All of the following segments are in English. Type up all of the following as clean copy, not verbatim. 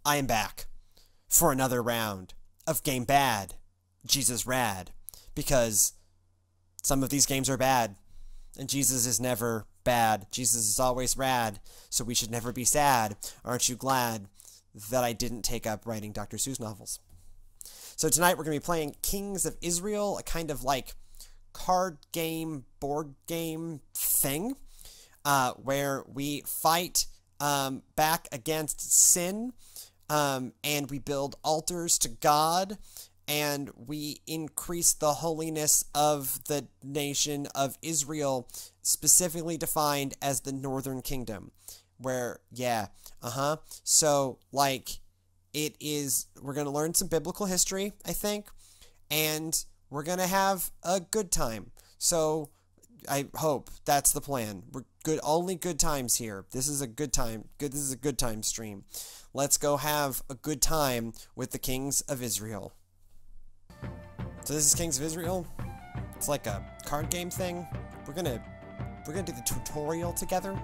I am back for another round of Game Bad, Jesus Rad, because some of these games are bad, and Jesus is never bad. Jesus is always rad, so we should never be sad. Aren't you glad that I didn't take up writing Dr. Seuss novels? So tonight we're going to be playing Kings of Israel, a kind of like card game, board game thing, where we fight back against sin, and we build altars to God, and we increase the holiness of the nation of Israel, specifically defined as the Northern Kingdom, where, so, like, it is, we're going to learn some biblical history, I think, and we're going to have a good time. So, I hope that's the plan. We're good, only good times here. This is a good time. This is a good time stream. Let's go have a good time with the Kings of Israel. So this is Kings of Israel. It's like a card game thing. We're gonna do the tutorial together,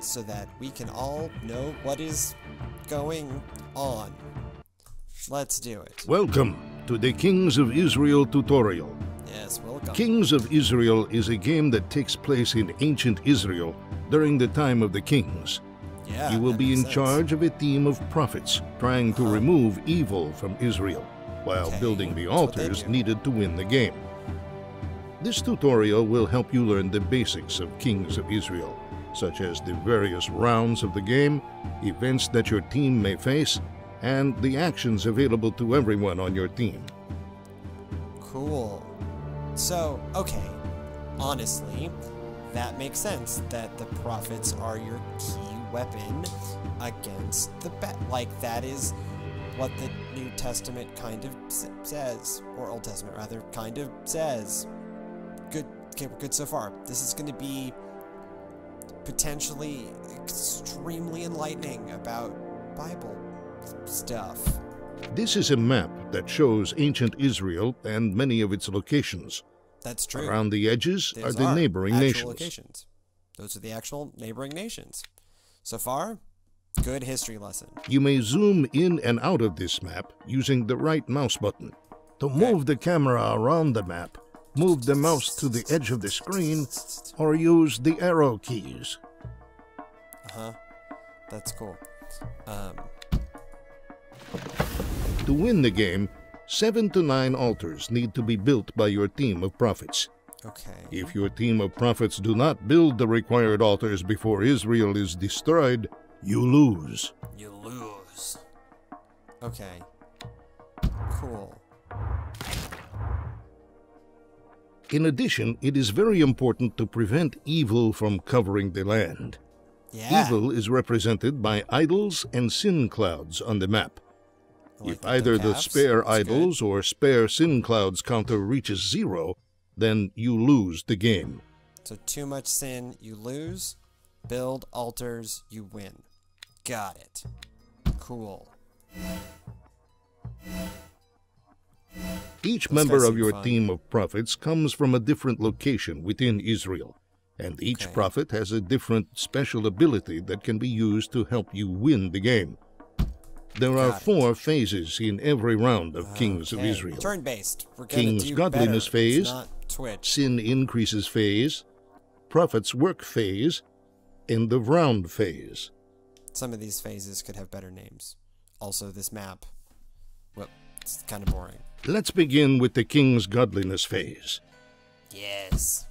so that we can all know what is going on. Let's do it. Welcome to the Kings of Israel tutorial. Yes, welcome. Kings of Israel is a game that takes place in ancient Israel during the time of the kings. Yeah, You will that be in makes sense. charge of a team of prophets trying to remove evil from Israel, while Okay, building the that's what they altars do. needed to win the game. This tutorial will help you learn the basics of Kings of Israel, such as the various rounds of the game, events that your team may face, and the actions available to everyone on your team. Cool. So, okay, honestly, that makes sense that the prophets are your key weapon against the like, that is what the New Testament kind of says, or Old Testament rather, kind of says. Good, okay, we're good so far. This is going to be potentially extremely enlightening about Bible stuff. This is a map that shows ancient Israel and many of its locations. That's true. Around the edges are Those the neighboring actual nations. locations. Those are the actual neighboring nations. So far, good history lesson. You may zoom in and out of this map using the right mouse button. To move the camera around the map, move the mouse to the edge of the screen, or use the arrow keys. That's cool. To win the game, 7 to 9 altars need to be built by your team of prophets. Okay. If your team of prophets do not build the required altars before Israel is destroyed, you lose. You lose. Okay. Cool. In addition, it is very important to prevent evil from covering the land. Yeah. Evil is represented by idols and sin clouds on the map. I like If that either they're the caps. spare That's idols or spare sin clouds counter reaches 0, then you lose the game. good. So too much sin, you lose. Build altars, you win. Got it. Cool. Each Those member guys of seem your fun. team of prophets comes from a different location within Israel, and each Okay. prophet has a different special ability that can be used to help you win the game. There are Got it. 4 phases in every round of Kings of Okay. Israel. Turn-based. We're gonna King's do Godliness better. It's phase, not Twitch. Sin Increases phase, Prophet's Work phase, and the Round phase. Some of these phases could have better names. Also, this map. Well, it's kind of boring. Let's begin with the King's Godliness phase. Yes.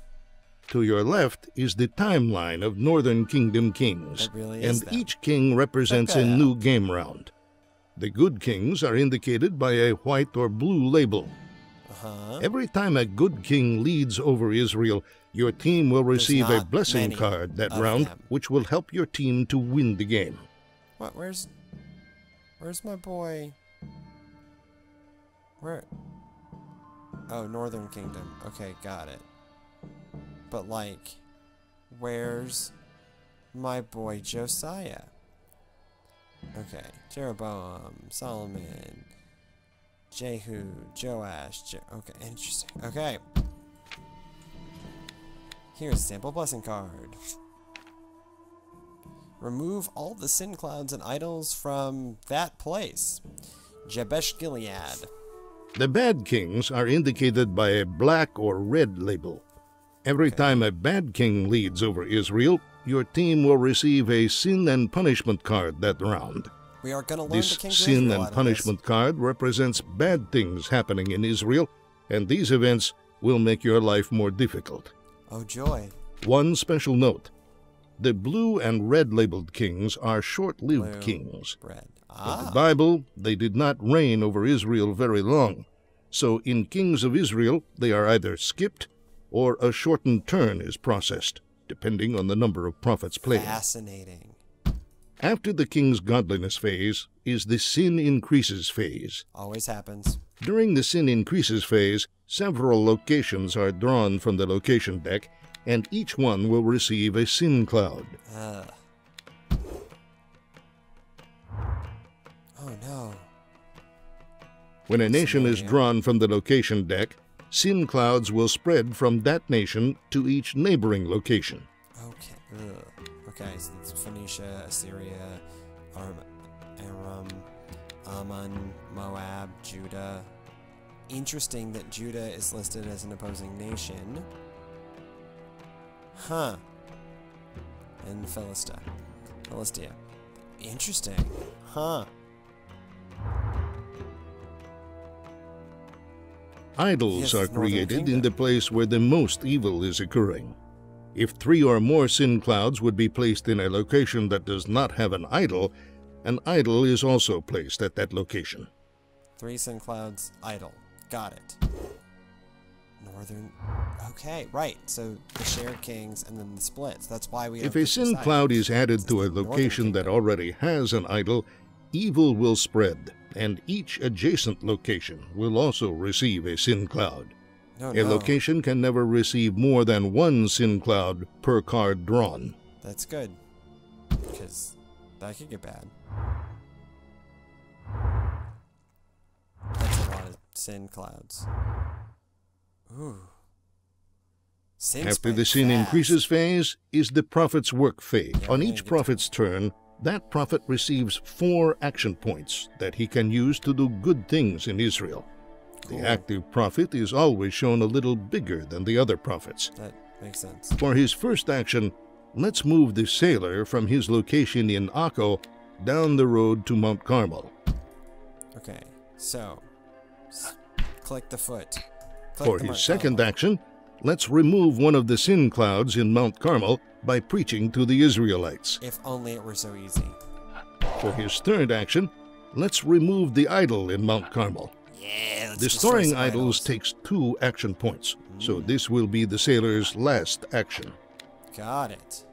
To your left is the timeline of Northern Kingdom kings, That really is and them. each king represents Check a that out. new game round. The good kings are indicated by a white or blue label. Every time a good king leads over Israel, your team will receive a not blessing many card that of round, them. which will help your team to win the game. What? Where's my boy? Where? Oh, Northern Kingdom. Okay, got it. But like, where's my boy Josiah? Okay, Jeroboam, Solomon, Jehu, Joash. Okay, interesting. Okay. Here's a sample blessing card. Remove all the sin clouds and idols from that place. Jabesh Gilead. The bad kings are indicated by a black or red label. Every time a bad king leads over Israel, your team will receive a sin and punishment card that round. We are going to learn This the King's sin Israel and out of punishment card represents bad things happening in Israel, and these events will make your life more difficult. this. Oh, joy. One special note: the blue and red labeled kings are short-lived Blue, kings. red. In the Bible, they did not reign over Israel very long, so in Kings of Israel, they are either skipped or a shortened turn is processed, depending on the number of prophets played. Fascinating. After the king's godliness phase is the sin increases phase. Always happens. During the sin increases phase, several locations are drawn from the location deck, and each one will receive a sin cloud. Oh no. When a nation is drawn from the location deck, sin clouds will spread from that nation to each neighboring location. Okay. Ugh. Okay, so it's Phoenicia, Assyria, Aram, Ammon, Moab, Judah. Interesting that Judah is listed as an opposing nation. Huh. And Philistia. Interesting. Huh. Idols Yes, are Northern created in Kingdom. the place where the most evil is occurring. If 3 or more sin clouds would be placed in a location that does not have an idol is also placed at that location. 3 sin clouds, idol. Got it. Northern. Okay, right. So the shared kings and then the splits. That's why we. If have a to sin decide. cloud is added This to a is the Northern location that Kingdom. already has an idol, evil will spread, and each adjacent location will also receive a sin cloud. No, A location can never receive more than 1 sin cloud per card drawn. That's good. Because that could get bad. That's a lot of sin clouds. Ooh. Sin After spread the sin fast. increases phase is the prophet's work phase. Yeah, On we're each gonna get prophet's turn, that prophet receives 4 action points that he can use to do good things in Israel. Cool. The active prophet is always shown a little bigger than the other prophets. That makes sense. For his first action, let's move the sailor from his location in Akko down the road to Mount Carmel. Okay, so click the foot. Click For the his mark. second action, let's remove one of the sin clouds in Mount Carmel by preaching to the Israelites. If only it were so easy. For his third action, let's remove the idol in Mount Carmel. Yeah, let's Destroying destroy some idols takes 2 action points, so this will be the sailor's last action. Got it.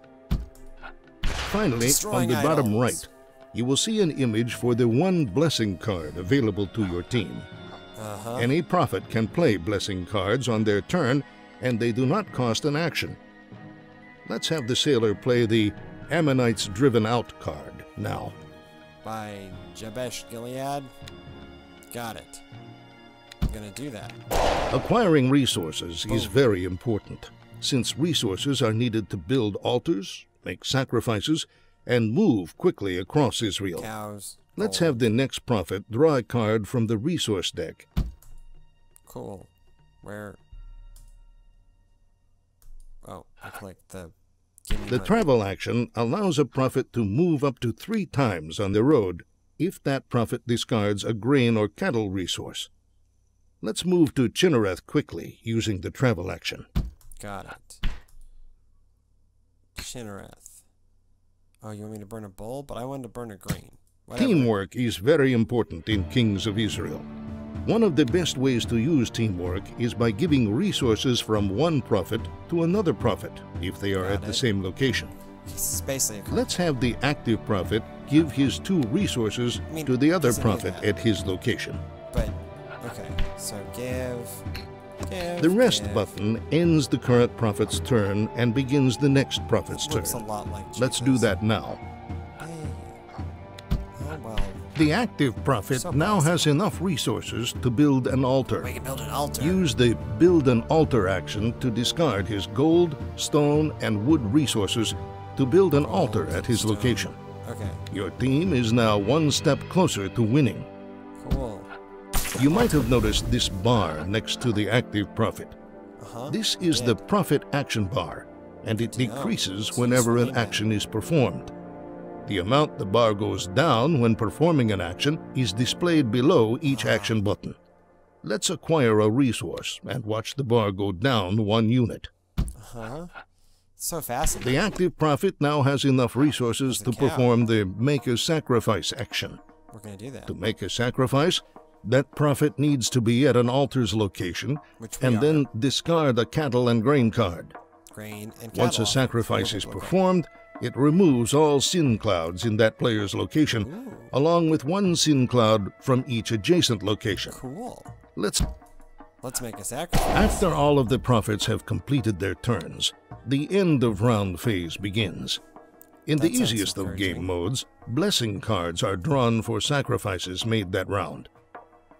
Finally, Destroying on the bottom idols. right, you will see an image for the 1 blessing card available to your team. Uh-huh. Any prophet can play blessing cards on their turn, and they do not cost an action. Let's have the sailor play the Ammonites Driven Out card now. By Jabesh Gilead. Got it. I'm gonna do that. Acquiring resources is Boom. very important, since resources are needed to build altars, make sacrifices, and move quickly across Israel. Cows. Let's gold. have the next prophet draw a card from the resource deck. Cool. Where? Oh, I clicked the. Give me The money. travel action allows a prophet to move up to 3 times on the road if that prophet discards a grain or cattle resource. Let's move to Chinnereth quickly using the travel action. Got it. Chinnereth. Oh, you want me to burn a bull? But I wanted to burn a grain. Whatever. Teamwork is very important in Kings of Israel. One of the best ways to use teamwork is by giving resources from one prophet to another prophet if they are Got at the it. same location. This is basically a Let's have the active prophet give his 2 resources I mean, to the other doesn't do prophet that. at his location. But, okay. So give. The rest give. button ends the current prophet's turn and begins the next prophet's turn. Looks a lot like Let's do Jesus. that now. Hey. Oh, well. The active prophet So now possible. has enough resources to build an altar. We can build an altar. Use the Build an Altar action to discard his gold, stone, and wood resources to build an altar at his location. Okay. Your team is now one step closer to winning. Cool. You might have noticed this bar next to the active profit. This is the profit action bar, and it decreases whenever an action is performed. The amount the bar goes down when performing an action is displayed below each action button. Let's acquire a resource and watch the bar go down 1 unit. So fascinating. The active prophet now has enough resources to perform the Make a Sacrifice action. We're going to do that. To make a sacrifice, that prophet needs to be at an altar's location and then discard a cattle and grain card. Once a sacrifice is performed, it removes all sin clouds in that player's location, along with 1 sin cloud from each adjacent location. Cool. Let's make a sacrifice. After all of the prophets have completed their turns, the end of round phase begins. In the easiest of game modes, blessing cards are drawn for sacrifices made that round.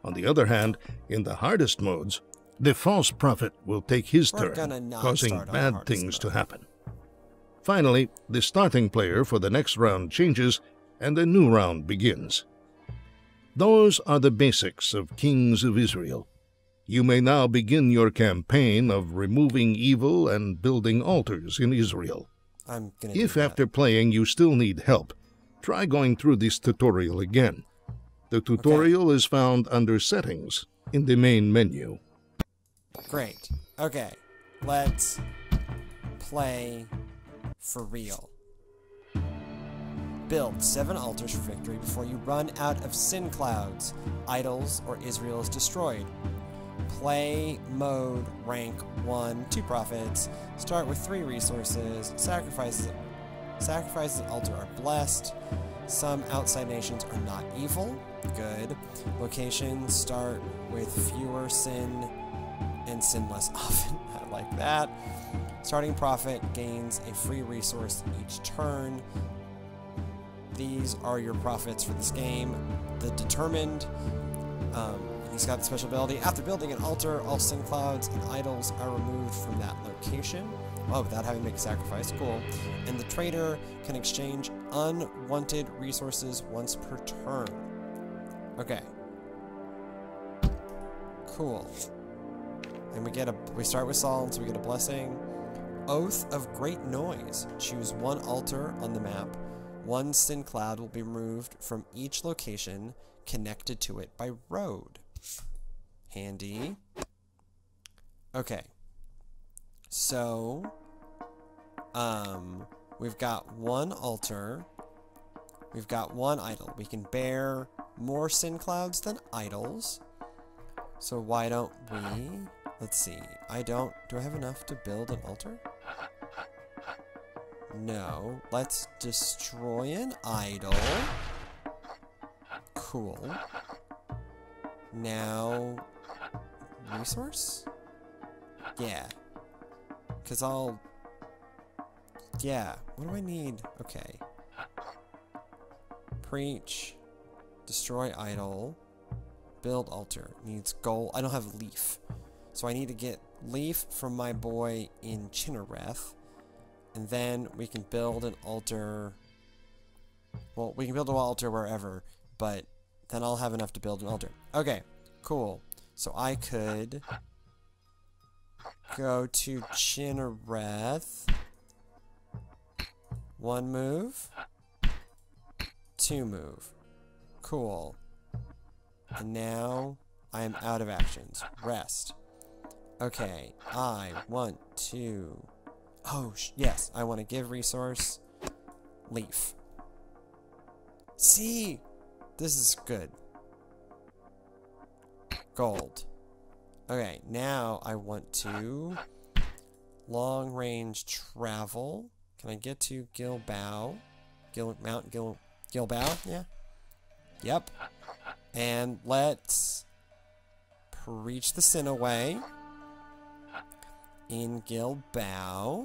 On the other hand, in the hardest modes, the false prophet will take his turn, causing bad things to happen. Finally, the starting player for the next round changes, and a new round begins. Those are the basics of Kings of Israel. You may now begin your campaign of removing evil and building altars in Israel. If after playing you still need help, try going through this tutorial again. The tutorial is found under Settings in the main menu. Great. Okay, let's play for real. Build 7 altars for victory before you run out of sin clouds, idols, or Israel is destroyed. Play mode rank 1, 2 prophets. Start with 3 resources. Sacrifices and altar are blessed. Some outside nations are not evil. Good. Locations start with fewer sin and sin less often. I like that. Starting prophet gains a free resource each turn. These are your prophets for this game. The Determined. He's got the special ability. After building an altar, all sin clouds and idols are removed from that location. Oh, without having to make a sacrifice. Cool. And the trader can exchange unwanted resources once per turn. Okay. Cool. And we start with Psalms, so we get a blessing. Oath of Great Noise. Choose 1 altar on the map. 1 sin cloud will be removed from each location connected to it by road. Handy. Okay. So, we've got 1 altar. We've got 1 idol. We can bear more sin clouds than idols. So why don't we... Let's see. Do I have enough to build an altar? No. Let's destroy an idol. Cool. Now... Resource? Yeah. Because Yeah. What do I need? Okay. Preach. Destroy idol. Build altar. Needs gold. I don't have leaf. So I need to get leaf from my boy in Chinnereth. And then we can build an altar. Well, we can build an altar wherever. But then I'll have enough to build an altar. Okay. Cool. So I could go to Chinnereth. 1 move. 2 move. Cool. And now I am out of actions. Rest. Okay, I want to... Oh, yes, I want to give resource. Leaf. See? This is good. Gold. Okay, now I want to... Long range travel. Can I get to Gilboa? Mount Gilboa? Yeah. Yep. And let's preach the sin away in Gilboa.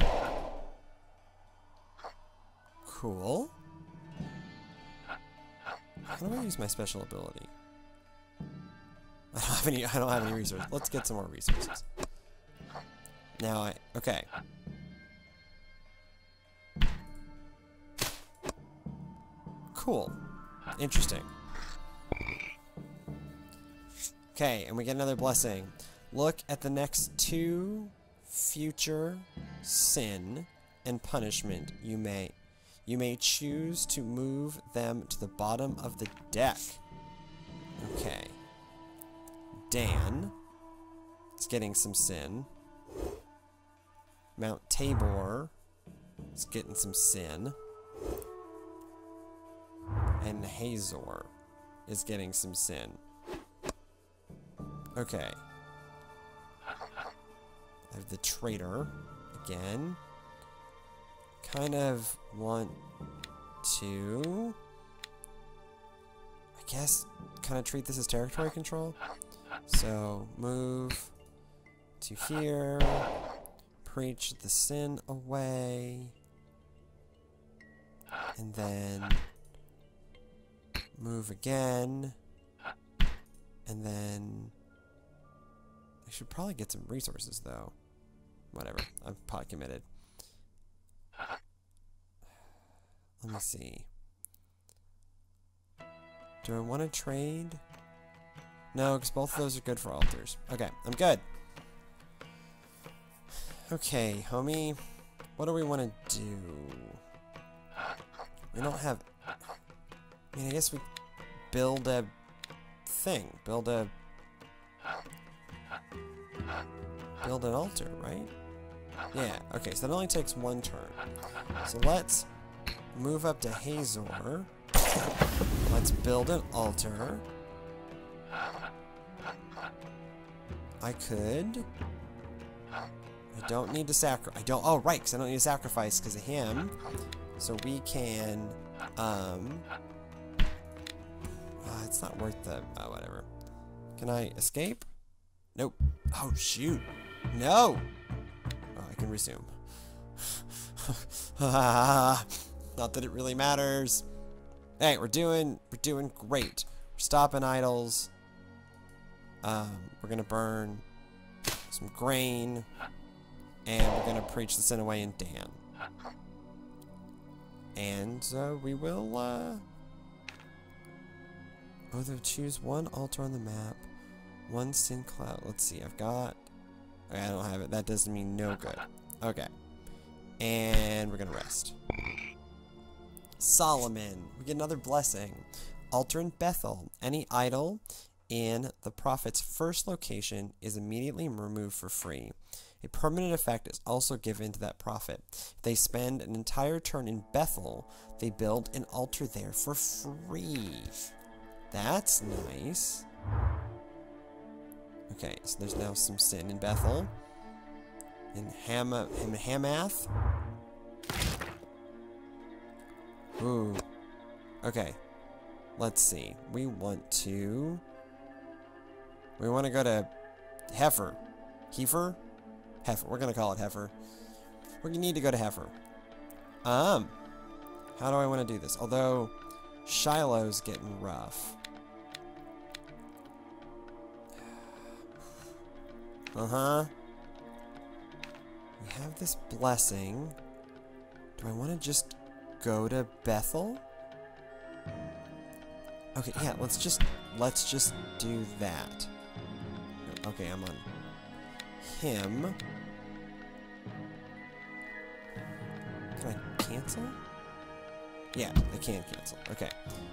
Cool. How do I use my special ability? I don't have any resources. Let's get some more resources. Now okay. Cool. Interesting. Okay, and we get another blessing. Look at the next 2 future sin and punishment you may choose to move them to the bottom of the deck. Okay. Dan is getting some sin. Mount Tabor is getting some sin. And Hazor is getting some sin. Okay. I have the traitor again. Kind of want to, I guess, kind of treat this as territory control. So move to here, preach the sin away, and then move again, and then I should probably get some resources though. Whatever, I'm pot committed. Let me see. Do I want to trade? No, because both of those are good for altars. Okay, I'm good. Okay, homie. What do we want to do? We don't have... I mean, I guess we build a thing. Build an altar, right? Yeah, okay, so that only takes 1 turn. So let's move up to Hazor. Let's build an altar. I could... I don't need to sacrifice. Oh, right, because I don't need to sacrifice because of him. So we can... it's not worth the... whatever. Can I escape? Nope. Oh, shoot. No! Oh, I can resume. Not that it really matters. Hey, we're doing great. We're stopping idols. We're gonna burn some grain, and we're gonna preach the sin away in Dan. And we will choose 1 altar on the map, 1 sin cloud. Let's see, I've got... Okay, I don't have it. That doesn't mean no good. Okay. And we're gonna rest. Solomon. We get another blessing. Altar in Bethel. Any idol in the prophet's first location is immediately removed for free. A permanent effect is also given to that prophet. If they spend an entire turn in Bethel, they build an altar there for free. That's nice. Okay, so there's now some sin in Bethel. In Hamath. Ooh. Okay. Let's see. We want to go to Heifer. Heifer? Heifer. We're gonna call it Heifer. We need to go to Heifer. How do I want to do this? Although Shiloh's getting rough. Uh-huh. We have this blessing. Do I want to just go to Bethel? Okay, yeah, let's just do that. Okay, I'm on him. Can I cancel? Yeah, I can cancel. Okay.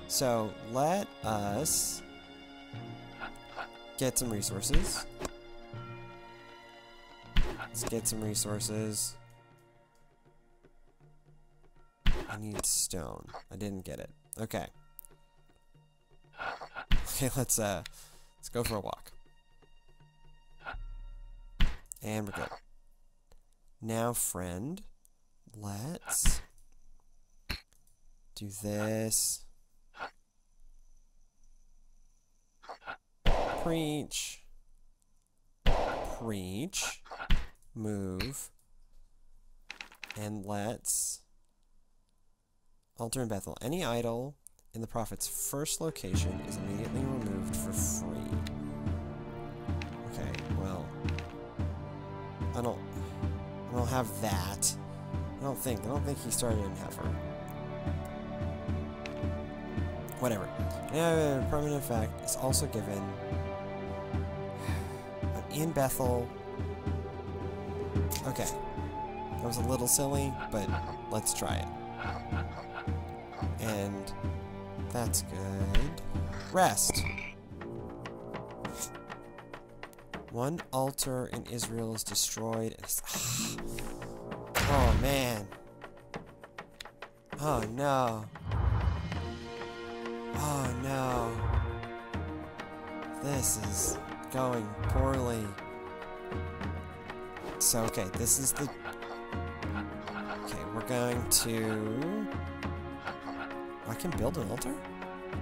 So let us get some resources. Let's get some resources. I need stone. I didn't get it. Okay. Okay, let's go for a walk. And we're good. Now, friend, let's do this. Preach. Preach. Move. And let's altar in Bethel. Any idol in the prophet's first location is immediately removed for free. Okay, well, I don't have that. I don't think he started in Heifer. Whatever. Yeah, permanent effect is also given in Bethel. Okay. That was a little silly, but let's try it. And that's good. Rest. One altar in Israel is destroyed. Oh, man. Oh, no. Oh, no. This is going poorly. So, okay, this is the... Okay, we're going to... I can build an altar?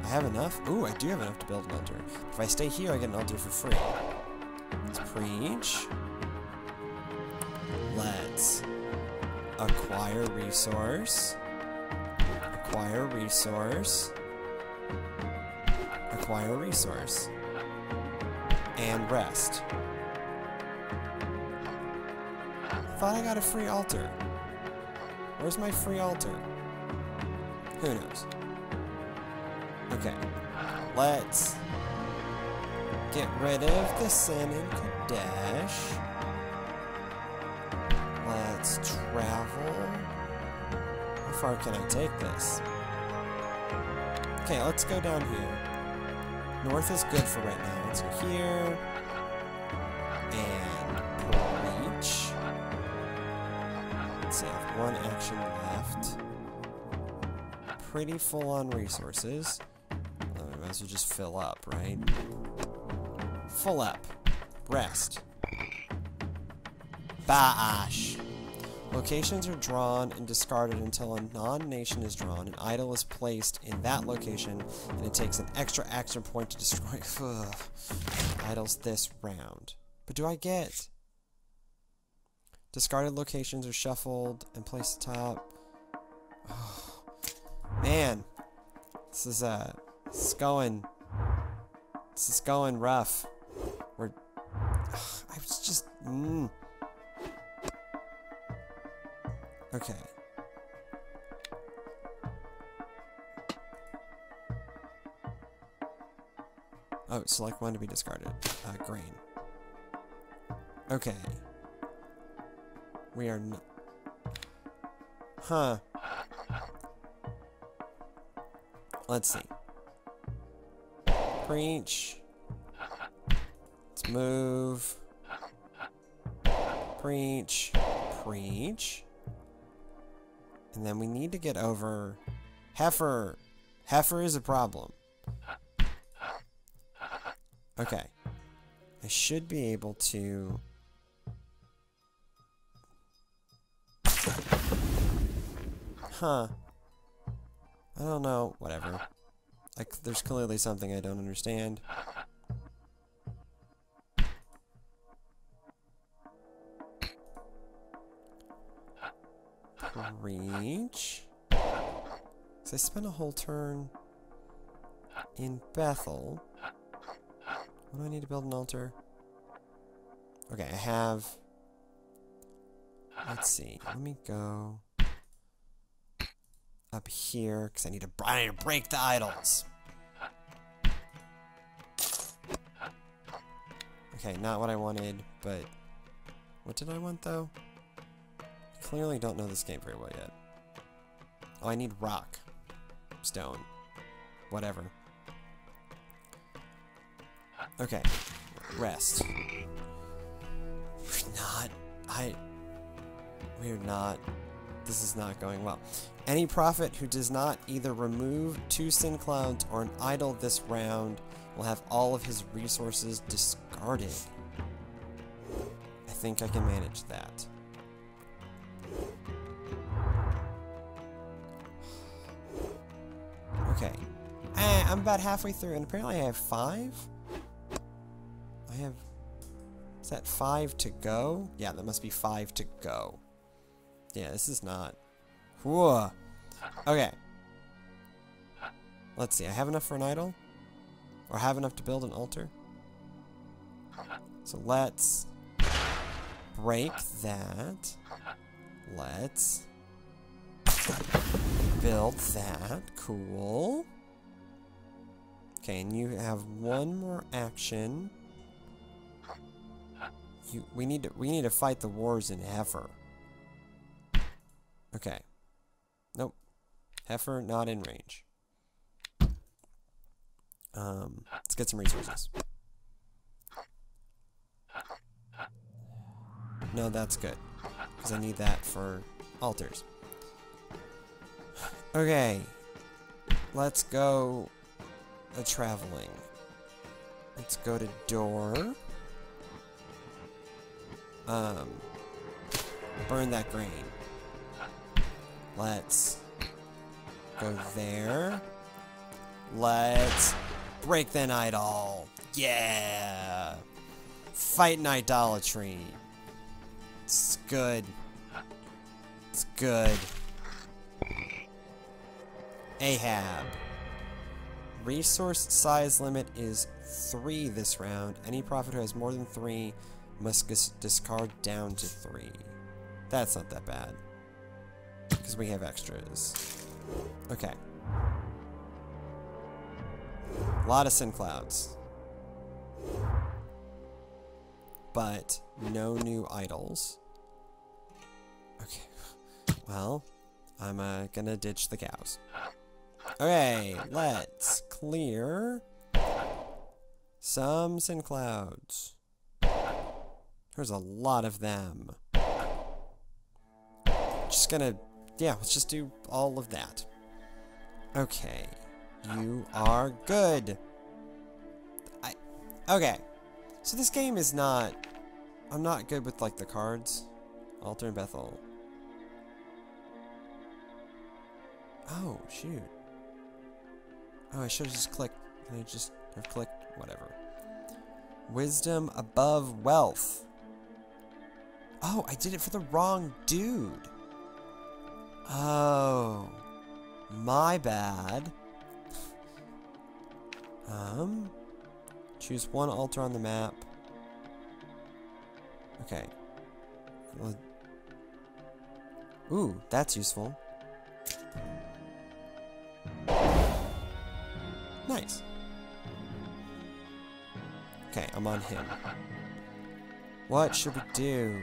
I have enough? Ooh, I do have enough to build an altar. If I stay here, I get an altar for free. Let's preach. Let's acquire resource. Acquire resource. Acquire resource. And rest. I thought I got a free altar. Where's my free altar? Who knows? Okay. Let's get rid of the sin in Kadesh. Let's travel. How far can I take this? Okay, let's go down here. North is good for right now. Let's go here. And preach. Let's see, I have one action left. Pretty full on resources. I might as well just fill up, right? Full up. Rest. Ba'ash. Locations are drawn and discarded until a non-nation is drawn. An idol is placed in that location, and it takes an extra action point to destroy idols this round. But do I get... Discarded locations are shuffled and placed atop. Oh, man. This is going rough. I was just... Okay. Oh, select one to be discarded. Grain. Okay. We are not... Huh. Let's see. Preach. Let's move. Preach. Preach. And then we need to get over... Heifer. Heifer is a problem. Okay. I should be able to... Huh. I don't know. Whatever. Like, there's clearly something I don't understand. Reach. So I spent a whole turn in Bethel. What do I need to build an altar? Okay, I have... Let's see. Let me go up here, because I need to break the idols. Okay, not what I wanted, but... What did I want, though? Clearly don't know this game very well yet. Oh, I need rock. Stone. Whatever. Okay. Rest. We're not... This is not going well. Any prophet who does not either remove 2 sin clouds or an idol this round will have all of his resources discarded. I think I can manage that. Okay. I'm about halfway through, and apparently I have 5? I have... Is that 5 to go? Yeah, that must be 5 to go. Yeah, this is not... Whoa. Okay. Let's see, I have enough for an idol? Or have enough to build an altar? So let's... break that. Let's... build that. Cool. Okay, and you have one more action. We need to fight the wars in Heifer. Okay. Nope. Heifer not in range. Let's get some resources. No, that's good. Because I need that for altars. Okay. Let's go traveling. Let's go to Door. Burn that grain. Let's go there. Let's break the idol. Yeah! Fighting idolatry. It's good. It's good. Ahab. Resource size limit is 3 this round. Any prophet who has more than 3 must discard down to 3. That's not that bad. Because we have extras. Okay. A lot of sin clouds. But no new idols. Okay. Well, I'm gonna ditch the cows. Okay, let's clear some sin clouds. There's a lot of them. Just gonna, yeah, let's just do all of that. Okay, you are good. Okay, so this game is not, I'm not good with like the cards. Altar and Bethel. Oh, shoot. Oh, I should have just clicked. Can I just have clicked? Whatever. Wisdom above wealth. Oh, I did it for the wrong dude. Oh. My bad. Choose one altar on the map. Okay. Ooh, that's useful. Nice. Okay, I'm on him. What should we do?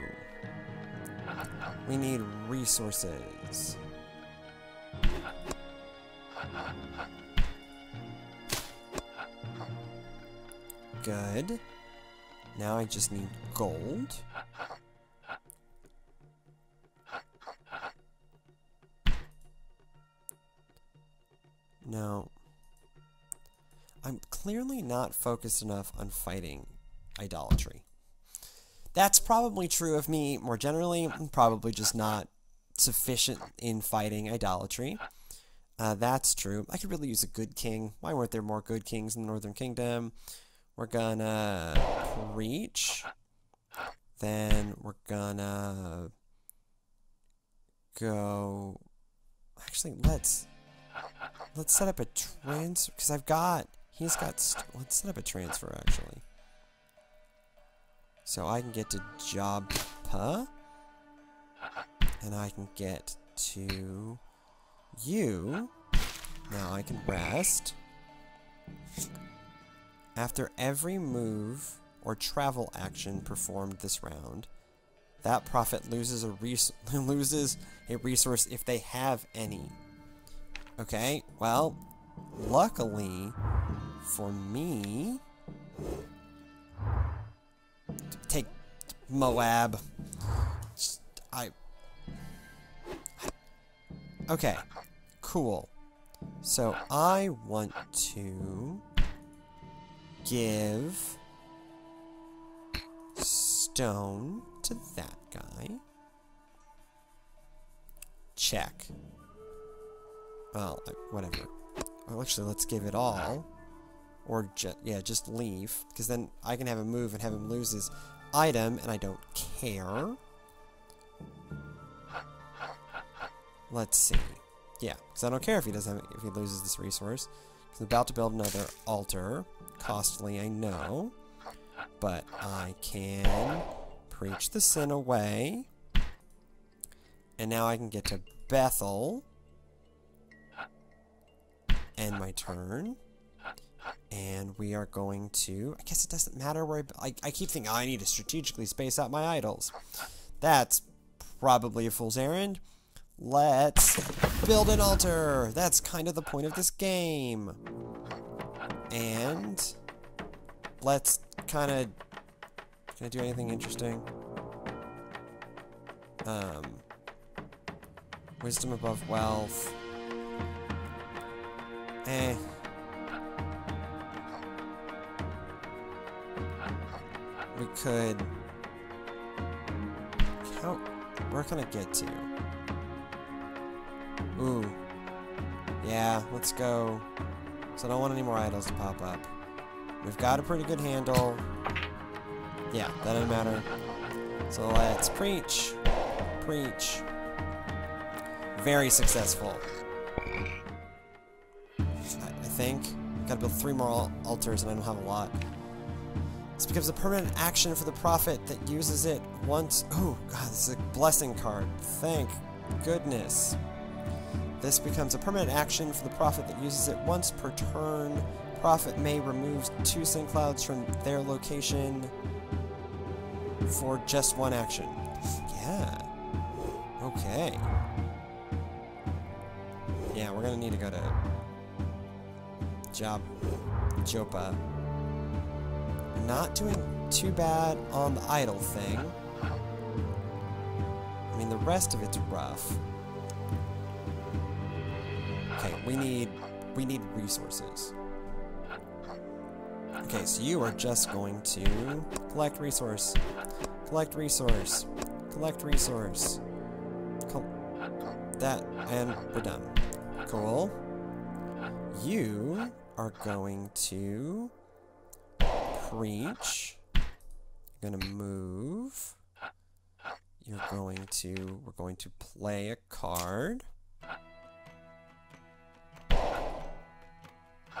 We need resources. Good. Now I just need gold. No. I'm clearly not focused enough on fighting idolatry. That's probably true of me more generally. I'm probably just not sufficient in fighting idolatry. That's true. I could really use a good king. Why weren't there more good kings in the Northern Kingdom? We're gonna preach. Then we're gonna go... Actually, let's set up a transfer, because I've got... He's got... Let's set up a transfer, actually. So I can get to Joppa. And I can get to you. Now I can rest. After every move or travel action performed this round, that prophet loses a resource if they have any. Okay, well, luckily for me, take Moab. Okay, cool. So I want to give stone to that guy. Check. Well, whatever. Well, actually, let's give it all. Or, yeah, just leave. Because then I can have him move and have him lose his item, and I don't care. Let's see. Yeah, because I don't care if he doesn't if he loses this resource. Because I'm about to build another altar. Costly, I know. But I can preach the sin away. And now I can get to Bethel. End my turn. And we are going to... I guess it doesn't matter where I keep thinking, oh, I need to strategically space out my idols. That's probably a fool's errand. Let's build an altar. That's kind of the point of this game. And let's kind of... Can I do anything interesting? Wisdom above wealth. We could... Where can I get to? Ooh. Yeah, let's go. So I don't want any more idols to pop up. We've got a pretty good handle. Yeah, that doesn't matter. So let's preach. Preach. Very successful. I think. Gotta build 3 more altars and I don't have a lot. This becomes a permanent action for the prophet that uses it once. Oh, God, this is a blessing card. Thank goodness. This becomes a permanent action for the prophet that uses it once per turn. Prophet may remove 2 sin clouds from their location for just 1 action. Yeah. Okay. Yeah, we're gonna need to go to Joppa. Not doing too bad on the idol thing. I mean, the rest of it's rough. Okay, we need resources. Okay, so you are just going to collect resource. Collect resource. Collect resource. That, and we're done. Cool. You are going to preach. You're gonna move. We're going to play a card.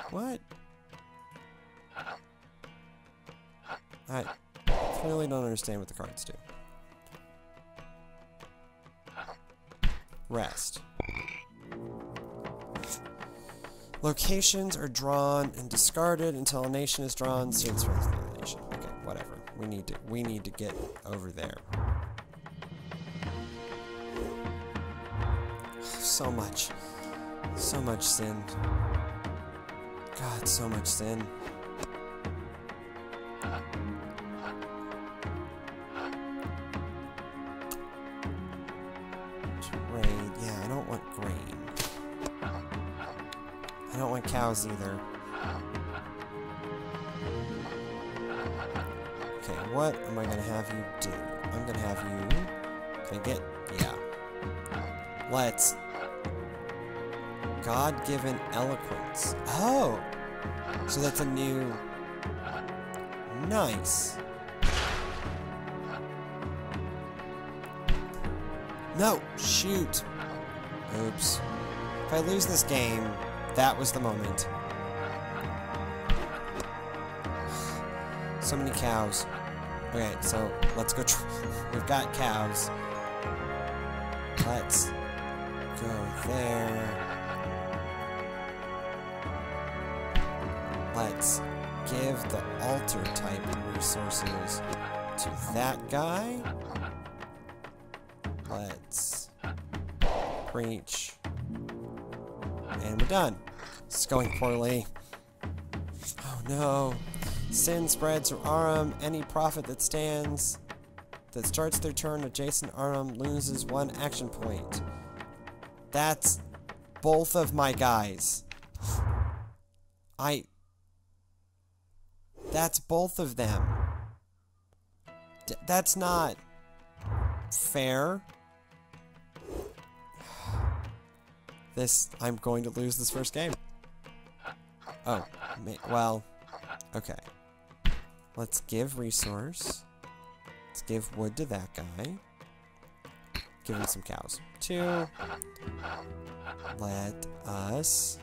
What? I clearly don't understand what the cards do. Rest. Locations are drawn and discarded until a nation is drawn. States for the nation. Okay, whatever. We need to get over there. So much sin. God, so much sin. Trade. Yeah, I don't want grain. I don't want cows either. Okay, what am I gonna have you do? I'm gonna have you... Can I get... Yeah. Let's... God-given eloquence. Oh! So that's a new... Nice. No! Shoot! Oops. If I lose this game, that was the moment. So many cows. Okay, so let's go. We've got cows. Let's go there. Let's give the altar type resources to that guy. Let's preach. And we're done. It's going poorly. Oh no. Sin spreads through Aram. Any prophet that starts their turn adjacent Aram loses 1 action point. That's both of my guys. That's both of them. That's not fair. I'm going to lose this first game. Oh, well, okay. Let's give resource. Let's give wood to that guy. Give him some cows. 2. Let us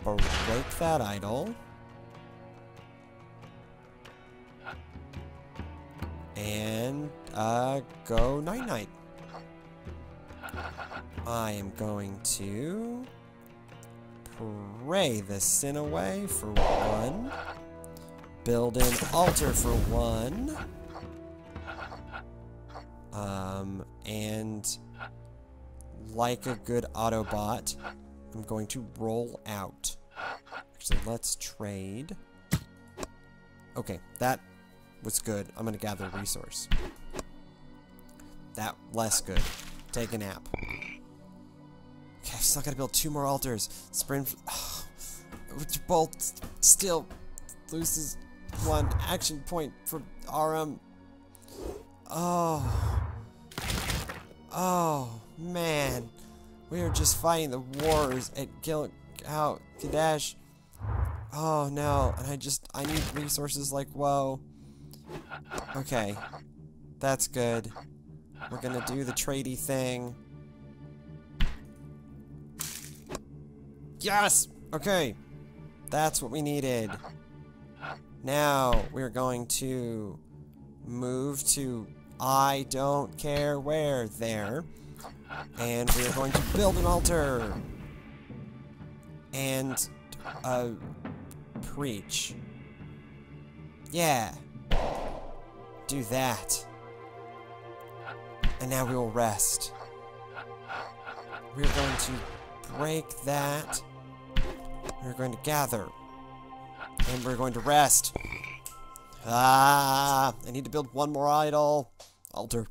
break that idol. And, go night-night. I am going to pray the sin away for 1. Build an altar for 1. And like a good Autobot, I'm going to roll out. Actually, let's trade. Okay, that was good. I'm going to gather a resource. That less good. Take a nap. Okay, I've still got to build 2 more altars. Sprint. Oh, Bolt still loses 1 action point for Aram. Oh. Oh, man. We are just fighting the wars at Kadesh. Oh, no. And I need resources like, whoa. Okay. That's good. We're gonna do the tradey thing. Yes! Okay. That's what we needed. Now, we're going to move to I don't care where there. And we are going to build an altar. And preach. Yeah. Do that. And now we will rest. We're going to break that. We're going to gather. And we're going to rest. I need to build 1 more altar.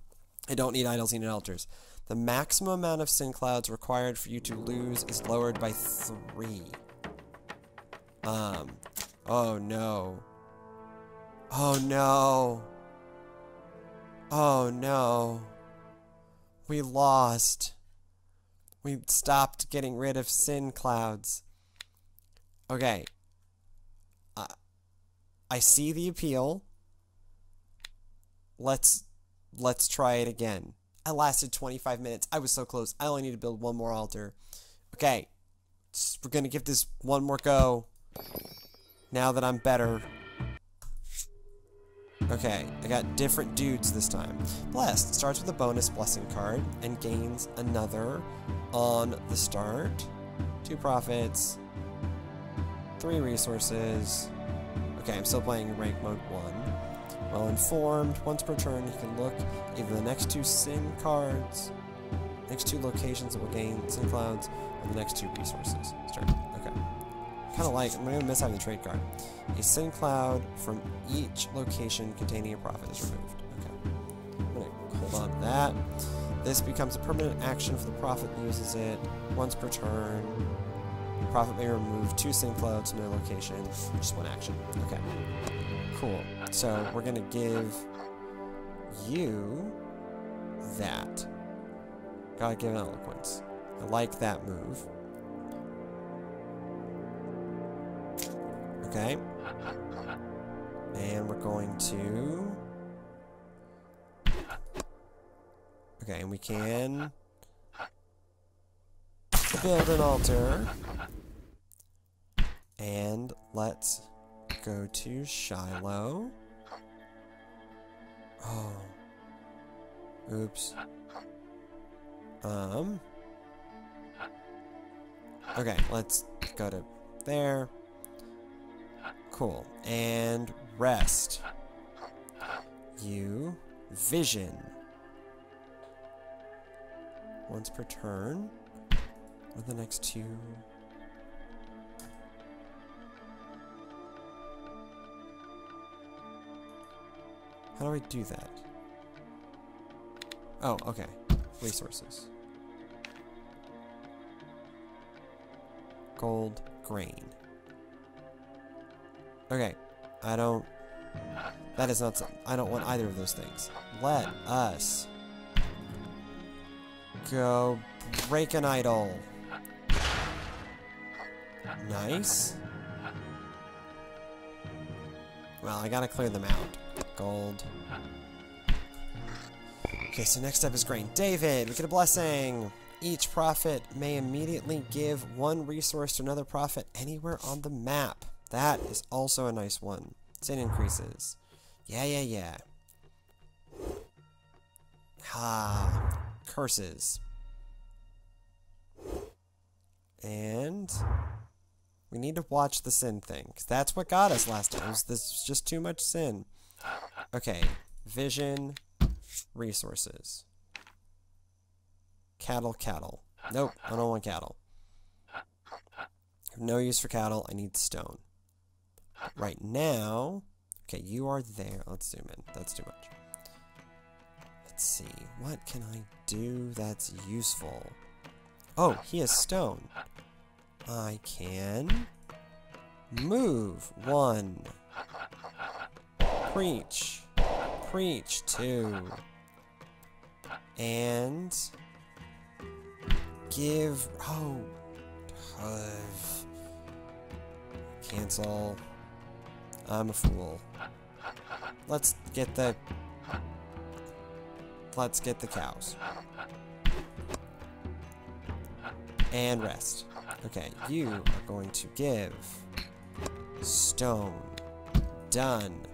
I don't need idols, I need altars. The maximum amount of sin clouds required for you to lose is lowered by 3. Oh no. Oh no. Oh no. We lost. We stopped getting rid of sin clouds. Okay. I see the appeal. Let's try it again. I lasted 25 minutes. I was so close. I only need to build 1 more altar. Okay. We're gonna give this 1 more go. Now that I'm better. Okay, I got different dudes this time. Blessed starts with a bonus blessing card and gains another on the start. 2 profits. 3 resources. Okay, I'm still playing in rank mode 1. Well informed, once per turn you can look either the next 2 sin cards, next 2 locations that will gain sin clouds, or the next 2 resources. Start. Okay. Kinda like, I'm gonna miss having the trade card. A sin cloud from each location containing a profit is removed. Okay. I'm gonna hold on to that. This becomes a permanent action if the prophet uses it once per turn. The prophet may remove 2 sin clouds from their location. Just 1 action. Okay. Cool. So we're gonna give you that. Gotta give an eloquence. I like that move. Okay. And we're going to... Okay, and we can build an altar. And let's go to Shiloh. Oh. Oops. Okay, let's go to there. Cool. And rest. You vision. Once per turn. What are the next 2? How do I do that? Oh, okay. Resources. Gold, grain. Okay. That is not something. I don't want either of those things. Let us go break an idol. Nice. Well, I gotta clear them out. Gold. Okay, so next up is grain. David, we get a blessing. Each prophet may immediately give 1 resource to another prophet anywhere on the map. That is also a nice one. Sin increases. Yeah. Ha. Curses. And We need to watch the sin thing, 'cause that's what got us last time. This was just too much sin. Okay, vision, resources. Cattle. Nope, I don't want cattle. No use for cattle, I need stone. Right now, okay, you are there. Let's zoom in, that's too much. Let's see, what can I do that's useful? Oh, he has stone. I can move 1. Preach 2. And give, cancel. I'm a fool. Let's get the cows. And rest. Okay, you are going to give stone. Done.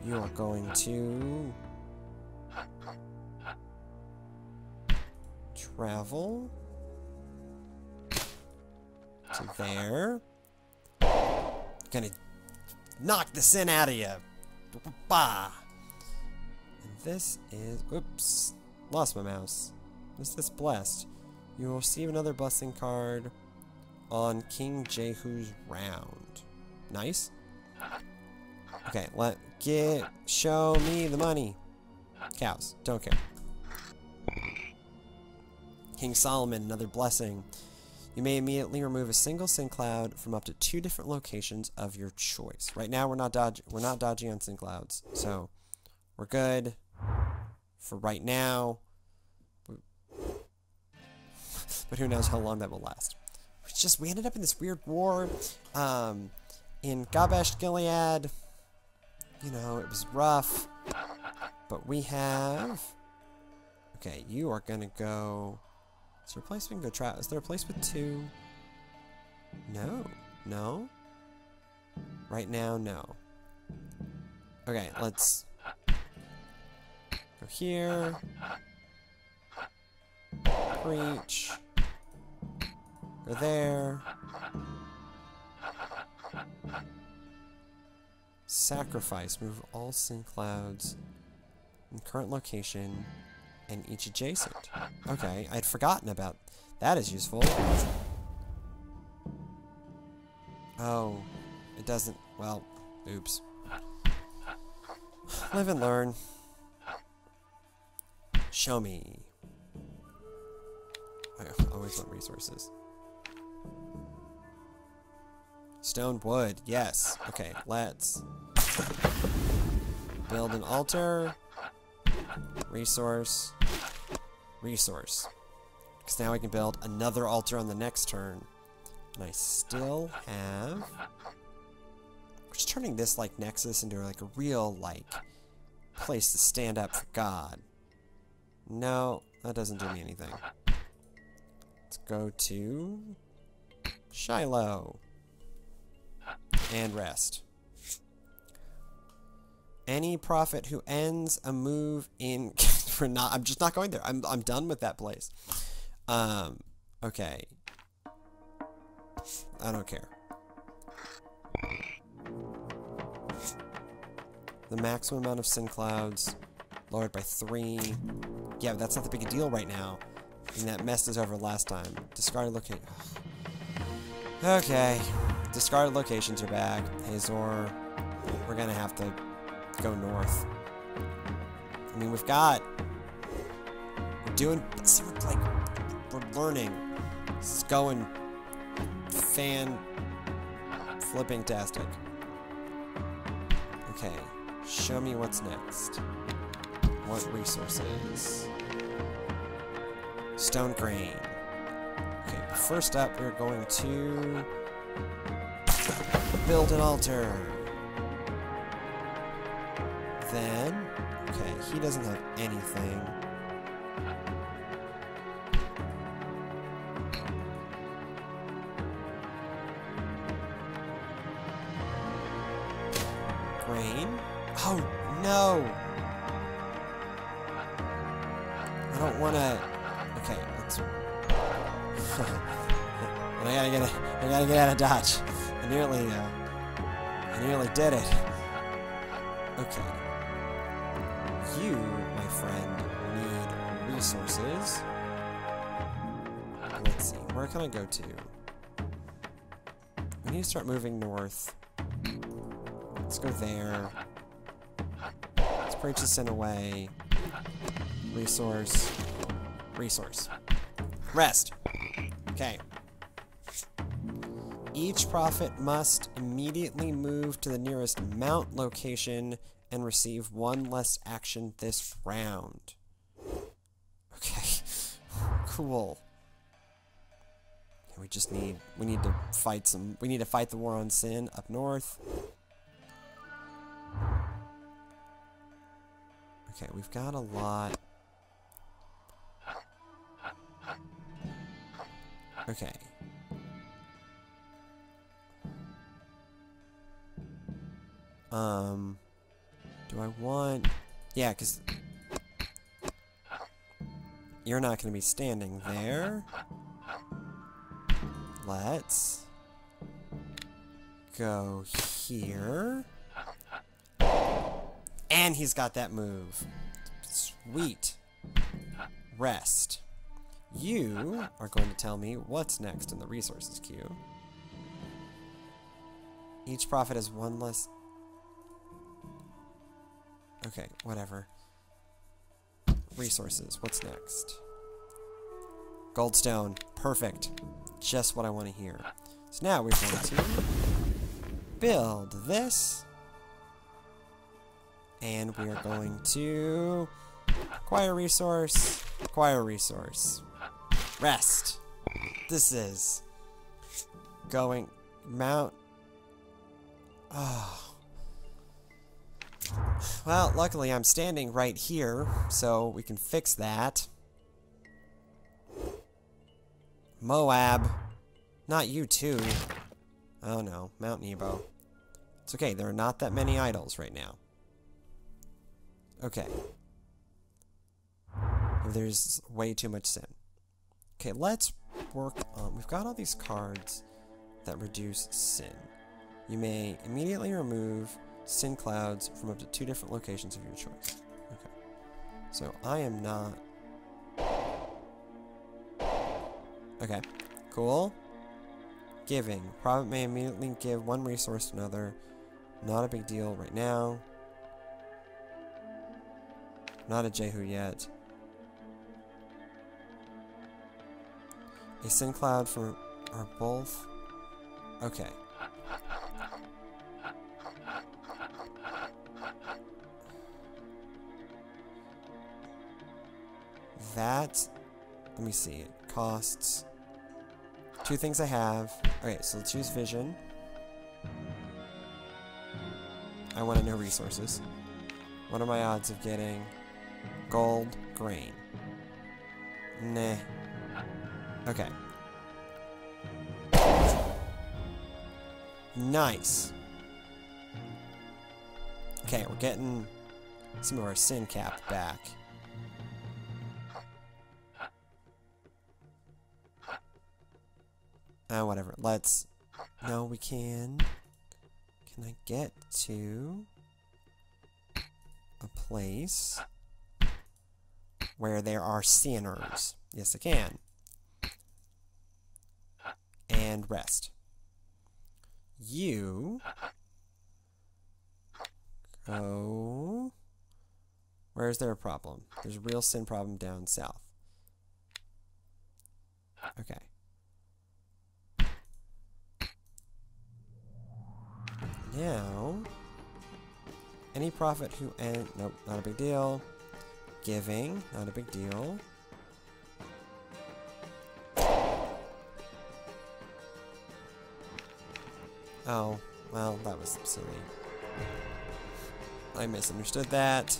You are going to travel to there. Gonna knock the sin out of you. Bah. And this is, oops, lost my mouse. Is this blessed? You will receive another blessing card on King Jehu's round. Nice. Okay, show me the money. Cows, don't care. King Solomon, another blessing. You may immediately remove a single sin cloud from up to 2 different locations of your choice. Right now, we're not dodging on sin clouds, so we're good for right now. But who knows how long that will last. We ended up in this weird war in Gabesh Gilead. You know, it was rough. But we have... Okay, you are gonna go... Is there a place we can go try? Is there a place with 2? No. No? Right now, no. Okay, let's go here. Preach. Go there. Sacrifice. Move all sin clouds in current location and each adjacent. Okay, I'd forgotten about that. Is useful. Oh, it doesn't. Well, oops. Live and learn. Show me. I always want resources. Stone, wood, yes. Okay, let's build an altar. Resource. Resource. Because now I can build another altar on the next turn. And I still have... We're just turning this, like, Nexus into, like, a real, like, place to stand up for God. No, that doesn't do me anything. Let's go to Shiloh. And rest. Any prophet who ends a move in... I'm just not going there. I'm done with that place. Okay. I don't care. The maximum amount of sin clouds lowered by 3. Yeah, but that's not the big a deal right now. And that messed us over last time. Discarded location. Okay. Discarded locations are back. Hazor. We're gonna have to go north. I mean, we've got... We're doing... See, we're learning. This is going... flipping-tastic. Okay. Show me what's next. What resources? Stone grain. Okay, first up, we're going to... build an altar. Then... Okay, he doesn't have anything. Grain? Oh, no! I don't want to... Okay, let's... And I gotta get out of dodge. I nearly did it. Okay. You, my friend, need resources. Let's see, where can I go to? We need to start moving north. Let's go there. Let's break this in away. Resource. Resource. Rest. Okay. Each prophet must immediately move to the nearest mount location and receive one less action this round. Okay. Cool. We need to fight the war on sin up north. Okay, we've got a lot. Okay. Do I want... Yeah, because you're not going to be standing there. Let's go here. And he's got that move. Sweet. Rest. You are going to tell me what's next in the resources queue. Each prophet has one less... Okay, whatever. Resources. What's next? Goldstone. Perfect. Just what I want to hear. So now we're going to build this. And we are going to acquire resource. Acquire resource. Rest. This is going mount. Oh. Well, luckily I'm standing right here, so we can fix that. Moab. Not you too. Oh no, Mount Nebo. It's okay, there are not that many idols right now. Okay. There's way too much sin. Okay, let's work on... We've got all these cards that reduce sin. You may immediately remove sin clouds from up to 2 different locations of your choice. Okay. So I am not... Okay. Cool. Giving. Prophet may immediately give 1 resource to another. Not a big deal right now. Not a Jehu yet. A sin cloud for... Are both... Okay. That... Let me see. It costs... 2 things I have. Okay, so let's use vision. I want to know resources. What are my odds of getting gold grain? Nah. Okay. Nice. Okay, we're getting some of our sin cap back. Whatever. Let's... No, we can... Can I get to... a place... where there are sinners? Yes, I can. And rest. You... Go... Where is there a problem? There's a real sin problem down south. Okay. Now, any prophet who nope, not a big deal. Giving, not a big deal. Oh, well, that was silly. I misunderstood that.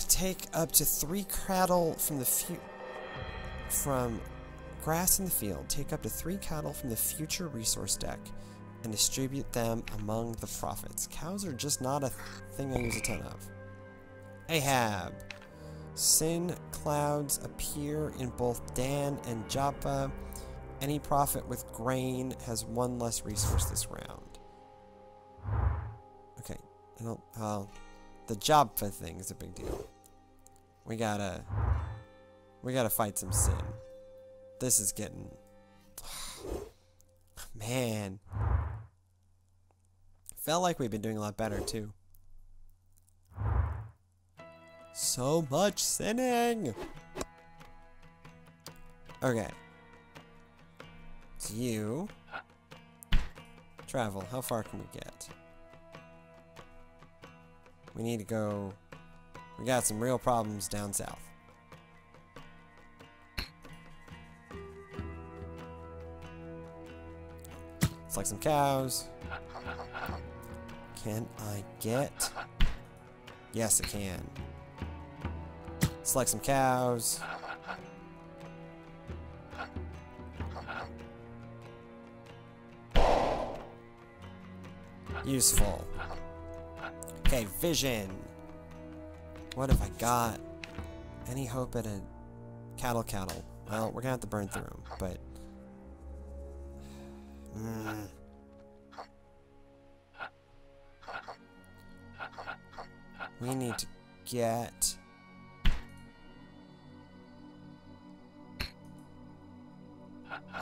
Take up to 3 cattle from Grass in the field. Take up to 3 cattle from the future resource deck and distribute them among the profits. Cows are just not a thing I use a ton of. Ahab. Sin clouds appear in both Dan and Joppa. Any prophet with grain has 1 less resource this round. Okay. The Joppa thing is a big deal. We gotta fight some sin. This is getting... Man. Felt like we've been doing a lot better, too. So much sinning! Okay. So you... Travel. How far can we get? We need to go... We got some real problems down south. It's like some cows. Can I get... Yes, I can. Select some cows. Useful. Okay, vision. What have I got? Any hope at a cattle? Well, we're gonna have to burn through them, but... We need to get...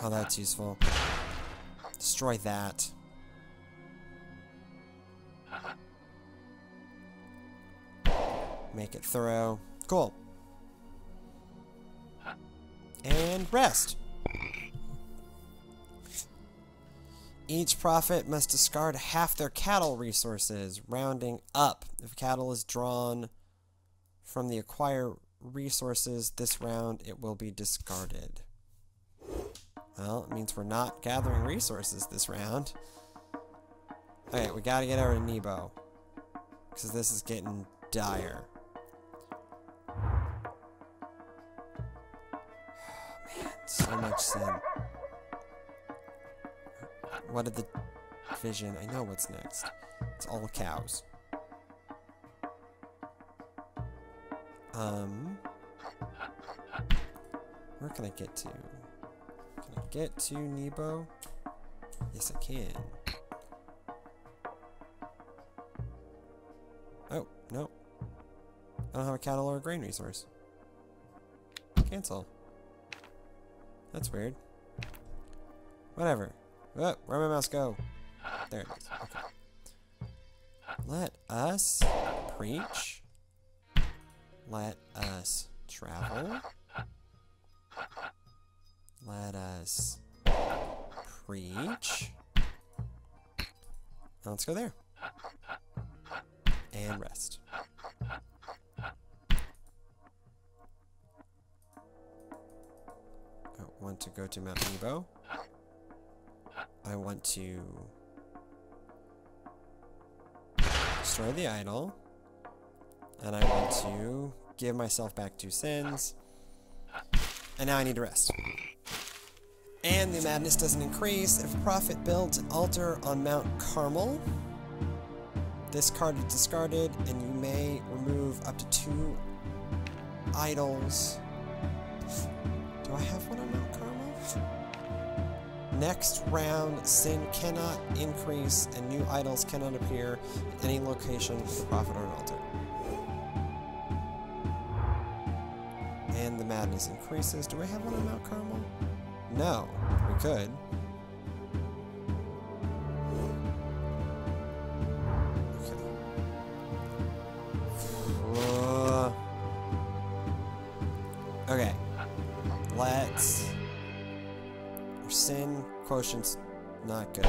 Oh, that's useful. Destroy that. Make it thorough. Cool. And rest. Each prophet must discard half their cattle resources, rounding up. If cattle is drawn from the acquire resources this round, it will be discarded. Well, it means we're not gathering resources this round. Okay, we gotta get over to Nebo, because this is getting dire. Man, so much sin. What did the vision? I know what's next. It's all cows. Where can I get to? Can I get to Nebo? Yes, I can. Oh, no. I don't have a cattle or a grain resource. Cancel. That's weird. Whatever. Oh, where'd my mouse go? There it is. Okay. Let us preach. Let us travel. Let us preach. Now let's go there. And rest. I want to go to Mount Nebo. I want to destroy the idol. And I want to give myself back 2 sins. And now I need to rest. And the madness doesn't increase. If a prophet builds an altar on Mount Carmel, this card is discarded, and you may remove up to 2 idols. Do I have one on Mount Carmel? Next round, sin cannot increase, and new idols cannot appear at any location with a prophet or an altar. And the madness increases. Do I have one on Mount Carmel? No. We could. Okay. Let's... Our sin quotient's not good.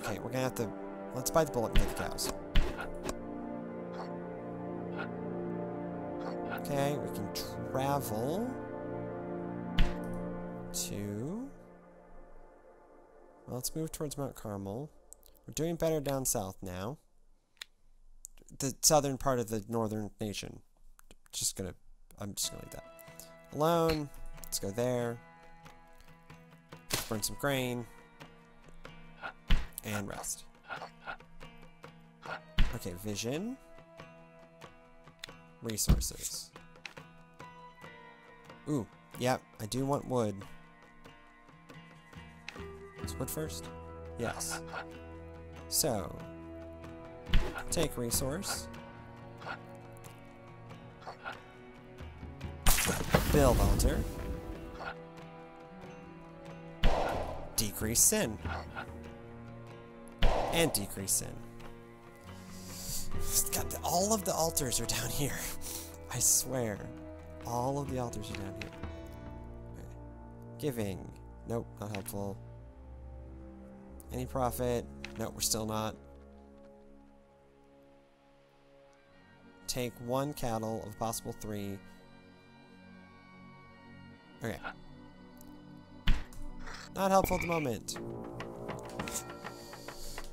Okay, we're gonna have to... Let's bite the bullet and get the cows. Okay, we can travel to... Well, let's move towards Mount Carmel. We're doing better down south now. The southern part of the northern nation. I'm just gonna leave that alone. Let's go there. Let's burn some grain. And rest. Okay, vision. Resources. Ooh, yep, I do want wood. Is wood first? Yes. So, take resource. Build altar. Decrease sin. And decrease sin. God, all of the altars are down here. I swear. All of the altars are down here. Okay. Giving. Nope, not helpful. Any profit? Nope, we're still not. Take 1 cattle of possible 3. Okay. Not helpful at the moment.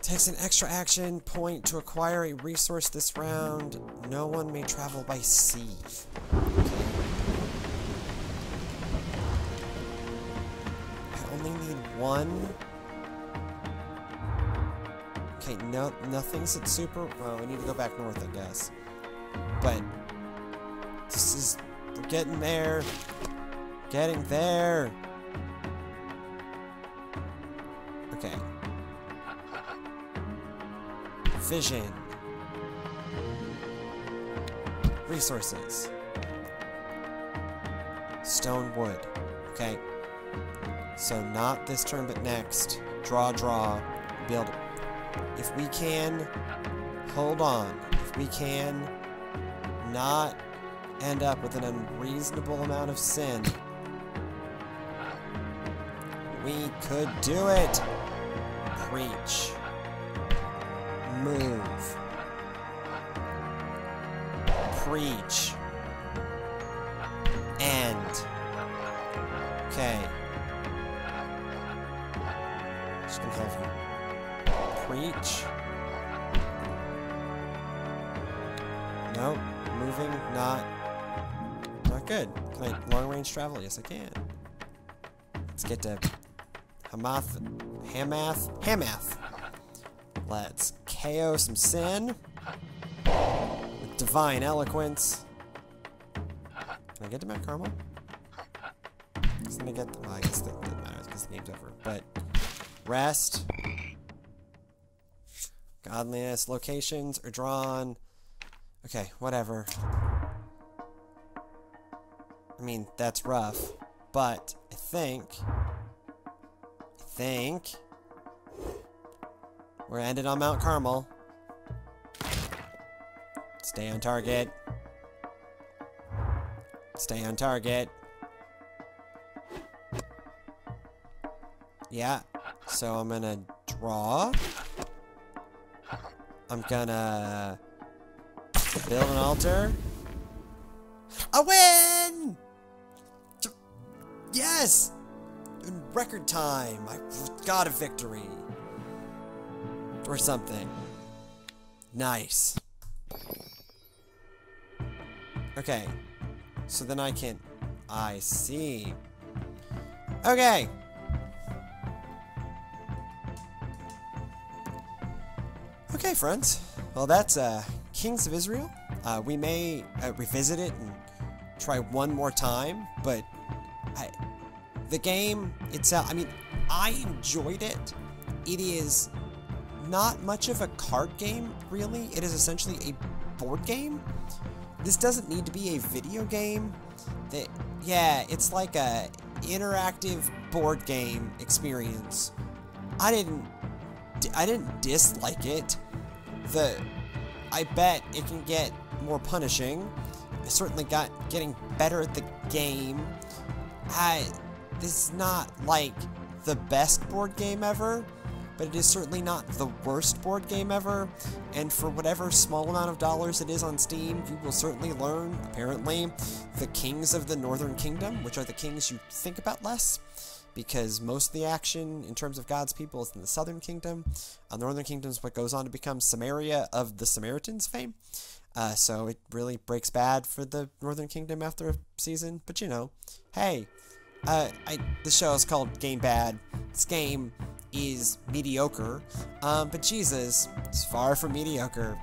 Takes an extra action point to acquire a resource this round. No one may travel by sea. Okay. I only need 1. Okay, no, nothing's at super. Well, we need to go back north, I guess. But this is. We're getting there. Getting there. Okay. Vision. Resources. Stone wood. Okay. So not this turn, but next. Draw, draw. Build. If we can hold on. If we can not end up with an unreasonable amount of sin, we could do it. Preach. Move. Preach. End. Okay. Just gonna have you preach. Nope. Moving, not good. Can I long range travel? Yes, I can. Let's get to Hamath. Let's KO some sin with divine eloquence. Can I get to Mount Carmel? Because then I get. Well, I guess that doesn't matter because the game's over. But rest, godliness, locations are drawn. Okay, whatever. I mean, that's rough, but I think we're ended on Mount Carmel. Stay on target. Stay on target. Yeah, so I'm gonna draw. I'm gonna build an altar. A win! Yes! In record time, I got a victory. Or something. Nice. Okay. So then I can... I see. Okay. Okay, friends. Well, that's Kings of Israel. We may revisit it and try one more time, but the game itself, I mean, I enjoyed it. It is not much of a card game, really. It is essentially a board game. This doesn't need to be a video game. Yeah, it's like a interactive board game experience. I didn't dislike it. I bet it can get more punishing. I certainly got getting better at the game. This is not like the best board game ever, but it is certainly not the worst board game ever. And for whatever small amount of dollars it is on Steam, you will certainly learn, apparently, the kings of the Northern Kingdom, which are the kings you think about less, because most of the action in terms of God's people is in the Southern Kingdom. Northern Kingdom is what goes on to become Samaria of the Samaritans fame. So it really breaks bad for the Northern Kingdom after a season. But you know, hey, The show is called Game Bad. This game is mediocre, but Jesus is far from mediocre.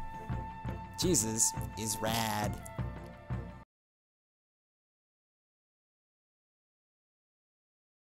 Jesus is rad.